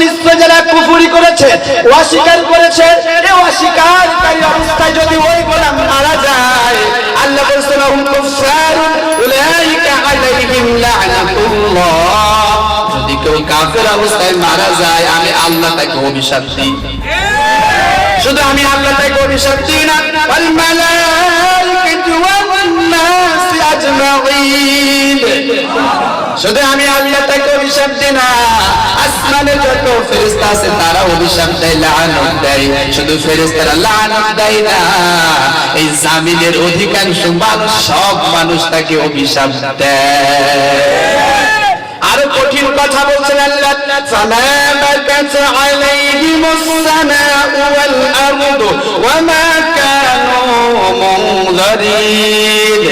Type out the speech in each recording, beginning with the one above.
নিশ্চয় যারা কুফরি করেছে, অস্বীকার করেছে, এই অস্বীকারকারী অবস্থায় যদি ওই গোলাম মারা যায়, আল্লাহ বলেছেন হুম কুফারুন উলাইকা আলাইহিম লা'নাতুল্লাহ। যদি কেউ কাফের অবস্থায় মারা যায়, আমি আল্লাহ তাকে অভিশাপ দিই। শুধু আমি আল্লাহ তাকে অভিশাপ দিই না, ওয়াল মালাইকাতু ওয়ান নাস আজমাইন। শুধু আমি আল্লাহ তাকে অভিশাপ দিই না, আসমানে যত ফেরেশতা আছে তারা অভিশাপ দেয়, লানত দেয়। শুধু ফেরেশতারা লানত দেয় না, এই জামিনের অধিকাংশ মানুষ, সব মানুষ তাকে অভিশাপ দেয়। আরো কঠিন কথা বলছেন আল্লাহ, সালামাকাত আলাইহিমুস সামাউ ওয়াল আরদু ওয়া মা কানু মুনযারিন।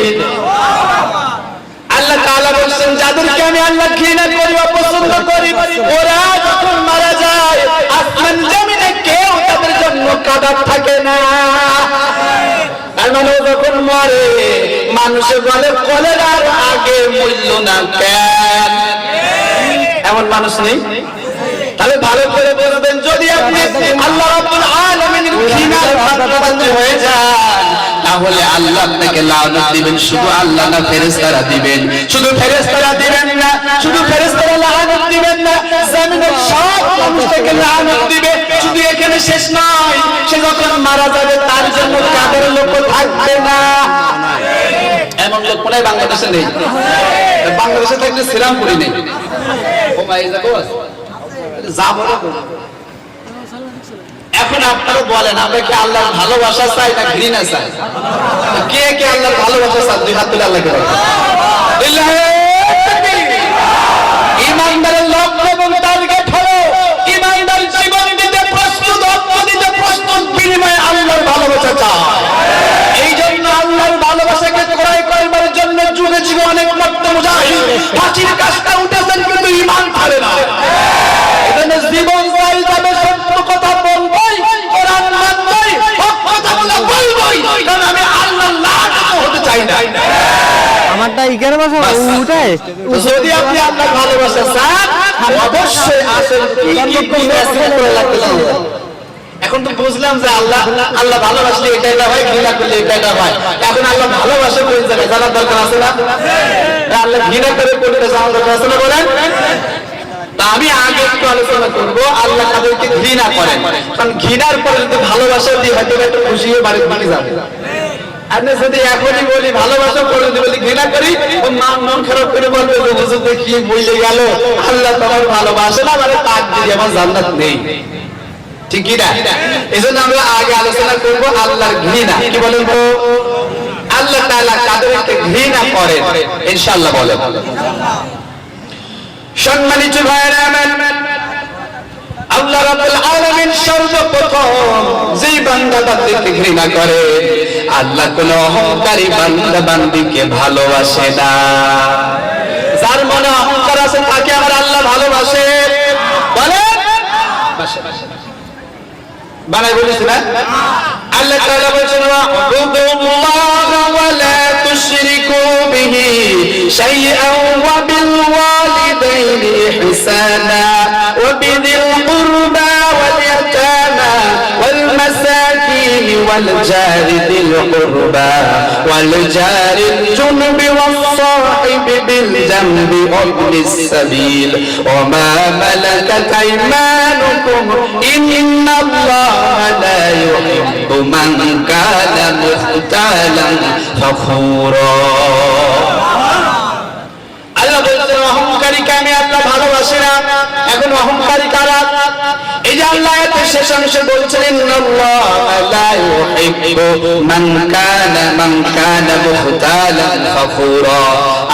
আল্লাহ তাআলা বলেন যাদেরকে আমি আল্লাহ ঘৃণা করি, অপছন্দ করি, ওরা যখন মারা যায়, আসমান জমিনে কেউ তাদের জন্য কাঁদার থাকে না। তার মানে যখন মরে, মানুষে বলে কলেরার আগে মূল্য না কেন? এমন মানুষ নেই? তাহলে ভালো করে বলবেন, যদি আপনি আল্লাহ রাব্বুল আলামিনের ঘৃণার পাত্রী হয়ে যান, তাহলে আল্লাহ আপনাকে লানত দিবেন। শুধু আল্লাহ না, ফেরেশতারা দিবেন। শুধু ফেরেশতারা দিবেন না, শুধু ফেরেশতারা লানত দিবেন না, জমিনের সব মানুষ থেকে লানত দিবে। শুধু এখানে শেষ নয়, সে যখন মারা যাবে তার জন্য কাদের লোক থাকবে না। এমন লোক কোন বাংলাদেশে নেই। বাংলাদেশে থাকলে শ্রীরামপুরে নেই। এখন আপনারা বলেন, আমরা কি আল্লাহর ভালোবাসা চাই না ঘৃণা চাই? কে কে আল্লাহর ভালোবাসা চান? দুই হাত তুলে আল্লাহকে ইমানদারের লক্ষ্য এবং টার্গেট হলো ইমানদার জীবন দিতে প্রস্তুত, রক্ত দিতে প্রস্তুত, বিনিময়ে আল্লাহর ভালোবাসা চায়। এই জন্য আল্লাহর ভালোবাসাকে ক্রয় করবার জন্য যুগে যুগে অনেক রক্ত মুজাহিদ ফাঁসির কাজটা উঠেছেন, কিন্তু ঈমান ছাড়ে না। এজন্য জীবন চাই যাবে, সত্য কথা বলবই, কোরআন মানবই, হক কথাগুলো বলবই, কারণ আমি আল্লাহর লানত হতে চাই না। আমারটা ইকার ভাষা উঠায়। যদি আপনি আল্লাহর ভালোবাসা চান, অবশ্যই আসেন কি মেসেজ করে লাগতে হবে। এখন তো বুঝলাম যে আল্লাহ আল্লাহ ভালোবাসলে এটা এটা হয়, ঘৃণা করলে এটা এটা হয়। এখন আল্লাহ ভালোবাসে কোন জায়গায় জানার দরকার আছে না? আল্লাহ ঘৃণা করে করতে জানার দরকার আছে না বলেন? তা আমি আগে একটু আলোচনা করবো আল্লাহ তাদেরকে ঘৃণা করেন, কারণ ঘৃণার পরে যদি ভালোবাসা দিয়ে হয়তো একটু খুশি হয়ে বাড়িতে বাড়ি যাবে। আপনি যদি এখনই বলি ভালোবাসা করে বলি ঘৃণা করি, ও মন খারাপ করে বলবে যে হুজুর কি বলে গেল, আল্লাহ তোমার ভালোবাসে না, মানে তাক দিয়ে আমার জান্নাত নেই। ঠিক কি না? এই জন্য আমরা আগে আলোচনা করবো আল্লাহর ঘৃণা কি বলেন তো? আল্লাহ তাআলা কাদেরকে ঘৃণা করেন ইনশাআল্লাহ বলেন। সম্মানিত ভাইরা আমার, আল্লাহ রাব্বুল আলামিন সর্বপ্রথম যেই বান্দা বান্দিকে ঘৃণা করে, আল্লাহ কোন অহংকারী বান্দা বান্দিকে ভালোবাসে না। যার মনে অহংকার আছে তাকে আমার আল্লাহ ভালোবাসে বলে বানাই বলেছি না? আল্লাহ তাআলা বলেছেন ওয়া'বুদুল্লাহা ওয়া লা তুশরিকু বিহি শাইআন ওয়া বিল ওয়ালিদাইনি ইহসানা ওয়া বিযিল কুরবা ওয়াল ইয়াতামা ওয়াল মাসাকিন ওয়াল জারি যিল কুরবা ওয়াল জারিল জুনবি ওয়াস সাহিবি বিল জামবি ওয়া ইবনিস সাবিল ওয়া মা মালাকাত আইমানুকুম ইন্নাল্লাহা لا يحب من كان مختالا فخورا। আল্লাহ বলেন অহংকারীকে আমি আল্লাহ ভালোবাসি না। এখন অহংকারী কারা? এই যে আল্লাহ এর শেষ অংশে বলছেন ইন্নাল্লাহা লা ইউহিব্বু মান কানা মুখতালান ফখুরা।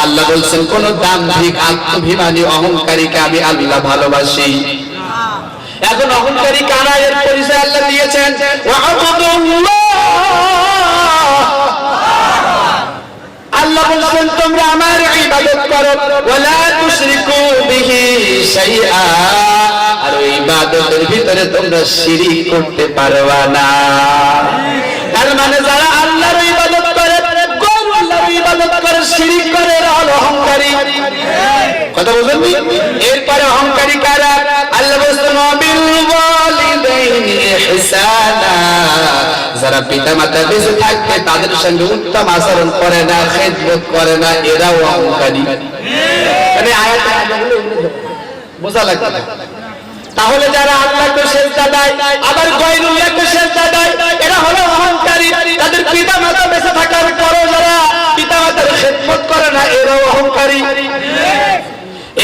আল্লাহ বলেন কোন দাম্ভিক আত্মভিমানী অহংকারীকে আমি আল্লাহ ভালোবাসি। এখন অহংকারী কারা এর পরিচয় আল্লাহ দিয়েছেন, আল্লাহ বলেন তোমরা আমার ইবাদত করো, ওয়ালা তুশরিকু বিহি শাইআ, আর ওই ইবাদতের ভিতরে তোমরা শিরিক করতে পারবা না। তার মানে যারা আল্লাহর ইবাদত করে, আল্লাহর ইবাদত করে, শিরিক করে, এরা হলো অহংকারী। কথা বুঝলেন? এরপরে অহংকারী কারা? আল্লাহ বলেন ইহসানা, যারা পিতামাতা বেঁচে থাকতে তাদের সঙ্গে উত্তম আচরণ করে না, খেদমত করে না, এরাও অহংকারী। মানে আয়াতে বোঝা লাগবে না। তাহলে যারা আল্লাহকে সিজদা দেয় আবার গায়রুল্লাহকে সিজদা দেয় এরা হলো অহংকারী। তাদের পিতামাতা বেঁচে থাকার পরও যারা পিতামাতার খেদমত করে না এরাও অহংকারী।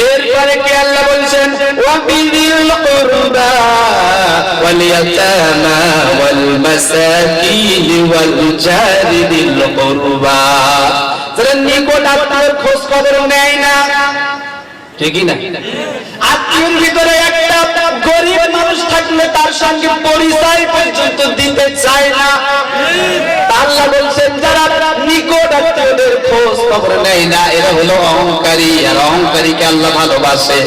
এরপরে কি আল্লাহ বলছেন ওয়াবিদিল কুরবা ওয়াল ইয়াতামা ওয়াল মাসাকিন ওয়াল জারি বিল কুরবা, যারা নিকট আত্মীয়ের খোঁজ খবর নেয় না, ঠিকই না? আত্মীয়ের ভিতরে একটা গরিব মানুষ থাকলে তার সঙ্গে পরিচয় পর্যন্ত দিতে চায় না। আল্লাহ বলছেন যারা নিকট আত্মীয়দের খোঁজ খবর নেয় না এরা হলো অহংকারী। আর অহংকারীকে আল্লাহ ভালোবাসে,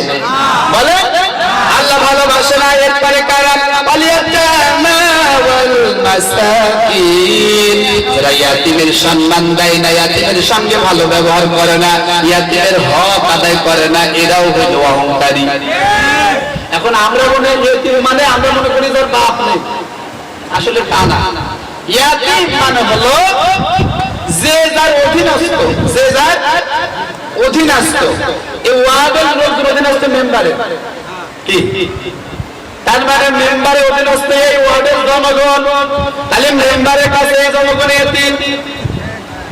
বলে আল্লাহ ভালোবাসে না। এরপরে কারা? ওয়ালিয়াতামা ওয়াল মাসাকিন, যারা ইয়াতীমের সম্মান দেয় না, ইয়াতীমের সঙ্গে ভালো ব্যবহার করে না, ইয়াতীমের হক আদায় করে না, এরাও হলো অহংকারী। এখন আমরা মনে ইয়াতীম মানে আমরা মনে করি যার বাপ নেই, আসলে তা না। ইয়াতীম মানে হলো যে যার অধীনস্থ, যে যার অধীনস্থ। এই ওয়ার্ডের লোকজন অধীনস্থ মেম্বারে কি, তার মানে মেম্বারের অধীনস্থ এই ওয়ার্ডের জনগণ, তাহলে মেম্বারের কাছে এই জনগণ ইয়াতীম।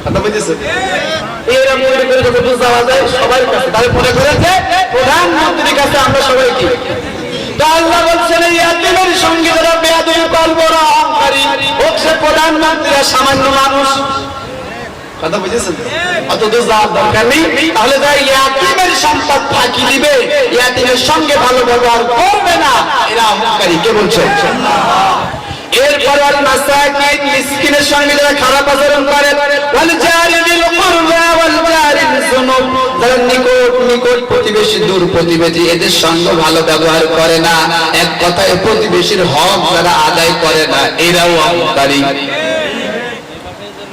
কথা বুঝেছেন? এরা মনে করে যত বুঝ দেওয়া যায় সবার কাছে, তাহলে মনে করে যে প্রধানমন্ত্রীর কাছে আমরা সবাই কি। তো আল্লাহ বলছেন ইয়াতীমের সঙ্গে যারা বেয়াদবি করবে ওরা অহংকারী, হোক সে প্রধানমন্ত্রী আর সামান্য মানুষ। কথা বুঝেছেন? অত দোষ দেওয়ার দরকার নেই। তাহলে যারা ইয়াতীমের সম্পদ ফাঁকি দিবে, ইয়াতীমের সঙ্গে ভালো ব্যবহার করবে না, এরা অহংকারী। কে বলছে? এরপরে ওয়াল মাসাকিন, মিসকিনের সঙ্গে যারা খারাপ আচরণ করে, ওয়াল জারি বিল কুরবা ওয়াল জারি বিল জুনুব, যারা নিকট প্রতিবেশী দূর প্রতিবেশী এদের সঙ্গে ভালো ব্যবহার করে না, এক কথায় প্রতিবেশীর হক যারা আদায় করে না, এরাও অহংকারী।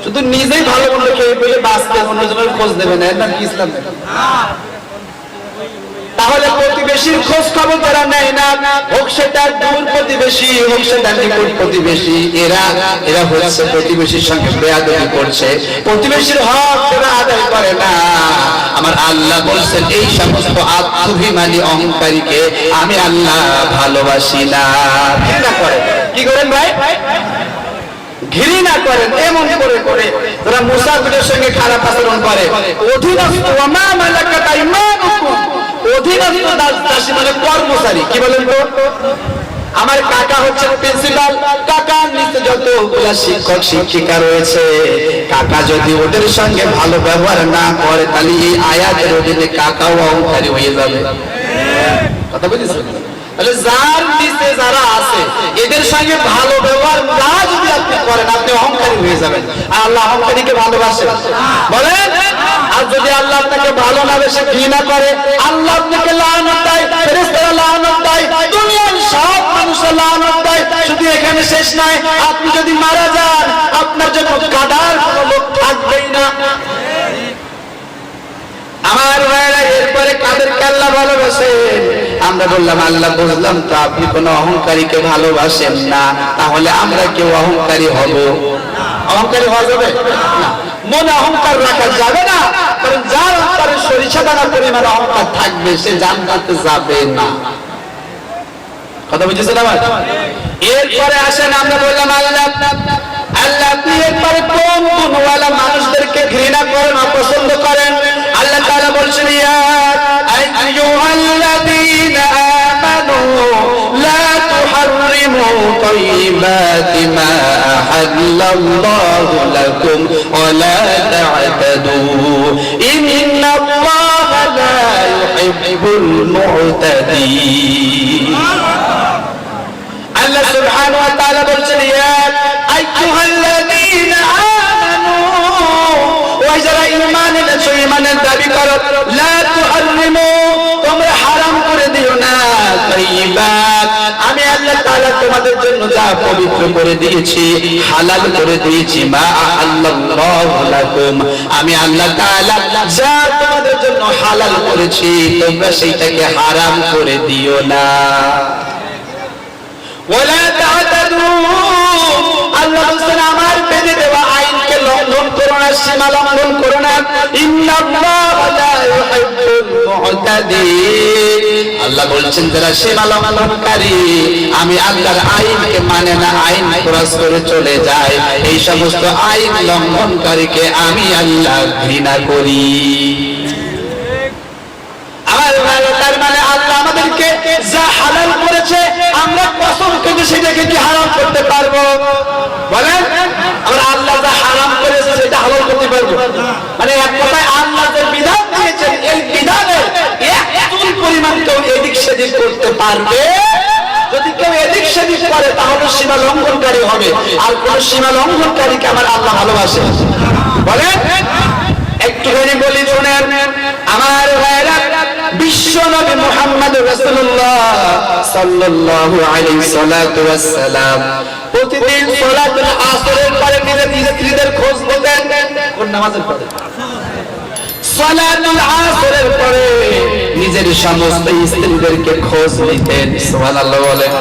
শুধু নিজেই ভালো মন্দ খেয়ে পেলে বাঁচতে অন্যজনের খোঁজ দেবে না, এর নাম কি ইসলাম? তাহলে প্রতিবেশীর খোঁজ খবর যারা নেয় না, হোক সেটা দূর প্রতিবেশী হোক সেটা নিকট প্রতিবেশী, এরা হচ্ছে প্রতিবেশীর সঙ্গে বেয়াদবি করছে, প্রতিবেশীর হক যারা আদায় করে না। আমার আল্লাহ বলছেন এই সমস্ত আত্মাভিমানী অহংকারীকে আমি আল্লাহ ভালোবাসি না। ঘৃণা করেন। কি করেন ভাই? ঘৃণা করেন। এমন করে করে যারা মুসাফিরের সঙ্গে খারাপ আচরণ করে, অধীনস্থ ওয়া মা মালাকাত আইমানুকুম, অধীনস্থ দাসী মানে কর্মচারী। কি বলেন তো? আমার কাকা হচ্ছে প্রিন্সিপাল, কাকার নিচে যতগুলা শিক্ষক শিক্ষিকা রয়েছে, কাকা যদি ওদের সঙ্গে ভালো ব্যবহার না করে তাহলে এই আয়াতের অধীনে কাকাও অহংকারী হয়ে যাবে। কথা বুঝেছেন? তাহলে যার নিচে যারা আছে এদের সঙ্গে ভালো ব্যবহার না যদি আপনি করেন, আপনি অহংকারী হয়ে যাবেন। আর আল্লাহ অহংকারীকে ভালোবাসে, বলেন? আর যদি আল্লাহ আপনাকে ভালো না বেশি ঘৃণা করে, আল্লাহ আপনাকে লানত দেয়, ফেরেশতারা লানত দেয়, দুনিয়ার সব মানুষের লানত দেয়। শুধু এখানে শেষ নয়, আপনি যদি মারা যান আপনার জন্য কাদার কোনো লোক থাকবেই না। আমার ভাইরা, এরপরে কাদেরকে আল্লাহ ভালোবাসেন? আমরা বললাম আল্লাহ, বুঝলাম তো আপনি কোন অহংকারীকে ভালোবাসেন না, তাহলে আমরা কেউ অহংকারী হব? অহংকারী হওয়া যাবে না। মনে অহংকার রাখা যাবে না, কারণ যার অন্তরে সরিষা দানা পরিমাণ অহংকার থাকবে সে জান্নাতে যাবে না। কথা বুঝেছেন আমার? এরপরে আসেন, আমরা বললাম আল্লাহ আপনি এরপরে কোন গুণওয়ালা মানুষদেরকে ঘৃণা করেন, অপছন্দ করেন? আল্লাহ তাআলা বলছেন ইয়া আইয়ুহাল্লাযীনা আমানু লা তুহাররিমু তাইয়্যিবাতি মা আহাল্লাল্লাহু লাকুম ওয়া লা তা'তাদু ইন্নাল্লাহা লা ইউহিব্বুল মু'তাদিন। আল্লাহ সুবহানাহু ওয়া তাআলা বলছেন ইয়া আইয়ুহাল্লাযীনা আমানু, ওয়া যারা ঈমান এনেছো, ঈমানের দাবি করো, লা তুহাররিমু, তোমরা হারাম করে দিও না, তাইয়্যিবাত, আমি আল্লাহ তাআলা তোমাদের জন্য যা পবিত্র করে দিয়েছি, হালাল করে দিয়েছি, মা আহাল্লাল্লাহু লাকুম, আমি আল্লাহ তাআলা যা তোমাদের জন্য হালাল করেছি তোমরা সেইটাকে হারাম করে দিও না। ওয়ালা তা'তাদু, তা'তাদু, আল্লাহ বলেন আমার বেঁধে দেওয়া আইনকে লঙ্ঘন করো না, সীমা লঙ্ঘন করো না। ইন্নাল্লাহা লা ইউহিব্বুল মু'তাদিন, আল্লাহ বলছেন যারা সীমা লঙ্ঘনকারী, আমি আল্লাহর আইনকে মানে না, আইন ক্রস করে চলে যায়, এই সমস্ত আইন লঙ্ঘনকারীকে আমি আল্লাহ ঘৃণা করি। তার মানে আল্লাহ আমাদেরকে যা হালাল করেছে আমরা কসম কেটে সেটাকে কি হারাম করতে পারবো? বলেন, আমরা আল্লাহ যা হারাম করেছে সেটা হালাল করতে পারবো? মানে এক কথায় আল্লাহ যে বিধান দিয়েছেন এই বিধানের এক চুল পরিমাণ কেউ এদিক সেদিক করতে পারবে? যদি কেউ এদিক সেদিক করে তাহলে সীমা লঙ্ঘনকারী হবে। আর কোন সীমা লঙ্ঘনকারীকে আমার আল্লাহ ভালোবাসে? বলেন, একটুখানি বলি শুনেন আমার ভাইরা, বিশ্ব নবী মুহাম্মদ রাসূলুল্লাহ সাল্লাল্লাহু আলাইহি সাল্লাতু ওয়াস সালাম প্রতিদিন সালাতুল আসরের পরে নিজের স্ত্রীদের খোঁজ নিতেন। কোন নামাজের পরে? সালাতুল আসরের পরে নিজের সমস্ত স্ত্রীদেরকে খোঁজ নিতেন। সুবহানাল্লাহ বলেন।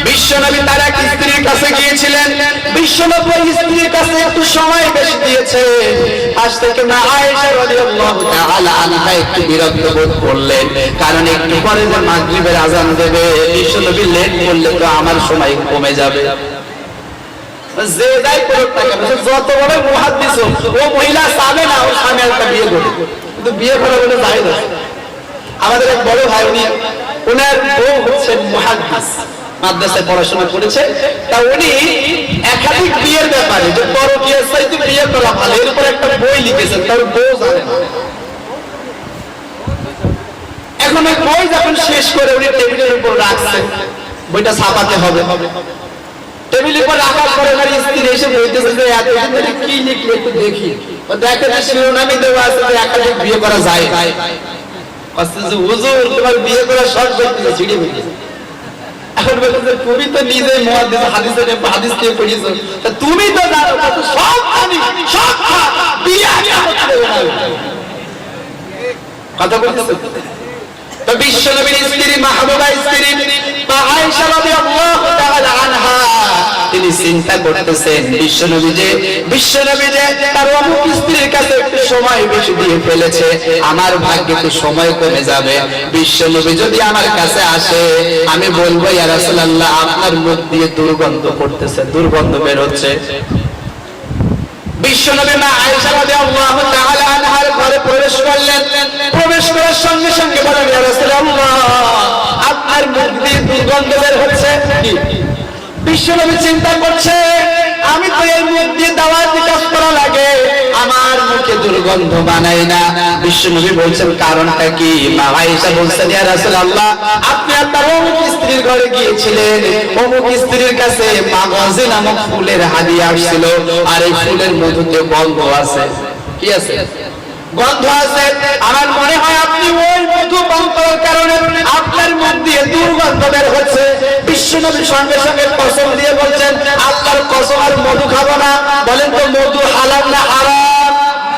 বিশ্বনবী তার এক স্ত্রীর কাছে গিয়েছিলেন। বিশ্বনবী স্ত্রীর কাছে একটু সময় বেশি দিয়েছে। আজ থেকে না আয়েশা রাদিয়াল্লাহু তাআলা আনহা একটু বিরক্ত বোধ করলেন, কারণ একটু পরে যে মাগরিবের আযান দেবে, বিশ্বনবী লেট করলে তো আমার সময় কমে যাবে। যে যাই করুক না কেন, যত বড় মুহাদ্দিস হোক, ও মহিলা চাবে না ওর স্বামী একটা বিয়ে করবে, কিন্তু বিয়ে করা বলে যায় না। আমাদের এক বড় ভাই, উনার বউ হচ্ছে মুহাদ্দিস, মাদ্রাসায় পড়াশোনা করেছে, তা উনি একাধিক বিয়ের ব্যাপারে যে পরকীয়ার চাইতে বিয়ে করা ভালো এর উপর একটা বই লিখেছেন, তার বউ জানে না। এখন ওই বই যখন শেষ করে উনি টেবিলের উপর রাখছেন, বইটা ছাপাতে হবে, টেবিলের উপর রাখার পরে ওনার স্ত্রী এসে বলতেছে যে এতদিন ধরে কি লিখলে একটু দেখি। ও দেখে যে শিরোনামে দেওয়া আছে যে একাধিক বিয়ে করা যায়। হুজুর তোমার বিয়ে করার শখ করতেছে, ছিড়ে ফেলেছে। এখন বলতেছে তুমি তো নিজে মুহাদ্দিস, হাদিস নিয়ে পড়িয়েছো, তা তুমি তো জানো কত সব জানি, সব বিয়ে করতে দেবে না। কথা বলতেছে তো বিশ্বনবীর স্ত্রী মাহবুবা স্ত্রী আয়েশা রাদিয়াল্লাহু তাআলা আনহা, তিনি চিন্তা করতেছেন বিশ্বনবী যে তার অমুক স্ত্রীর কাছে একটু সময় বেশি দিয়ে ফেলেছে, আমার ভাগ্যে তো সময় কমে যাবে। বিশ্বনবী যদি আমার কাছে আসে, আমি বলবো ইয়া রাসূলুল্লাহ আপনার মুখ দিয়ে দুর্গন্ধ করতেছে, দুর্গন্ধ বের হচ্ছে। বিশ্বনবী মা আয়েশা রাদিয়াল্লাহু তাআলা আনহার ঘরে প্রবেশ করলেন। প্রবেশ করার সঙ্গে সঙ্গে বলেন ইয়া রাসূলুল্লাহ আপনার মুখ দিয়ে দুর্গন্ধ বের হচ্ছে। বিশ্বনবী চিন্তা করছে আমি তো এই মুখ দিয়ে দাওয়াতি কাজ করা লাগে, আমার মুখে দুর্গন্ধ বানাই না। বিশ্বনবী বলছেন কারণটা কি? মা আয়েশা বলছেন ইয়া রাসূলুল্লাহ আপনি আপনার অমুক স্ত্রীর ঘরে গিয়েছিলেন, অমুক স্ত্রীর কাছে মাগজি নামক ফুলের হাদিয়া আসছিল, আর এই ফুলের মধ্যে গন্ধ আছে। কি আছে? গন্ধ আছে। আমার মনে হয় আপনি ওই মধু পান করার কারণে আপনার মুখ দিয়ে দুর্গন্ধ বের হচ্ছে। বিশ্বনবী সঙ্গে সঙ্গে কসম দিয়ে বলছেন আল্লাহর কসম আর মধু খাবো না। বলেন তো